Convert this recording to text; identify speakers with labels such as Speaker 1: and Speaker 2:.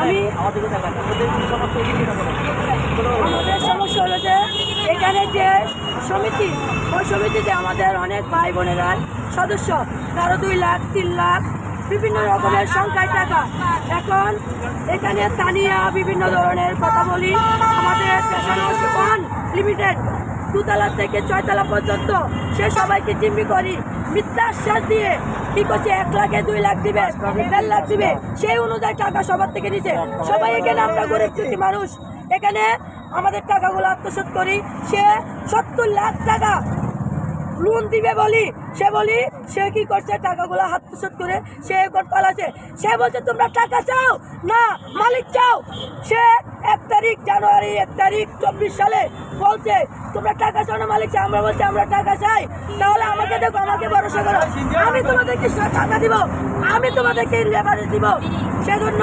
Speaker 1: আমি আমাদের সমস্যা হলো যে এখানে যে সমিতি, ওই সমিতিতে আমাদের অনেক ভাই বোনেরা সদস্য, কারো 2 লাখ 3 লাখ বিভিন্ন রকমের সংখ্যায় টাকা। এখন এখানে তানিয়া বিভিন্ন ধরনের কথা বলি, আমাদের পেশান লিমিটেড 2 তলা থেকে 6 তলা পর্যন্ত সে সবাইকে জিম্মি করি মিথ্যা আশ্বাস দিয়ে কি করছে, 1 লাখে 2 লাখ দিবে, 1.5 লাখ দিবে, সেই অনুযায়ী টাকা সবার থেকে নিছে। সবাই এখানে আমরা গরিব দুঃখী মানুষ, এখানে আমাদের টাকাগুলো আত্মসাৎ করি। সে 70 লাখ টাকা লোন দিবে বলি সে কি করছে, টাকাগুলো আত্মসাৎ করে সে এখন পালাচ্ছে। সে বলছে তোমরা টাকা চাও না মালিক চাও। সে 1 তারিখ জানুয়ারি 1 তারিখ 24 সালে বলছে তোমরা টাকা চাও না মালিক চাও। আমরা বলছি আমরা টাকা চাই, তাহলে আমাকে দেখো, আমাকে ভরসা করো, আমি তোমাদেরকে টাকা দিব, আমি তোমাদেরকে লেবারেজ দিব। সেজন্য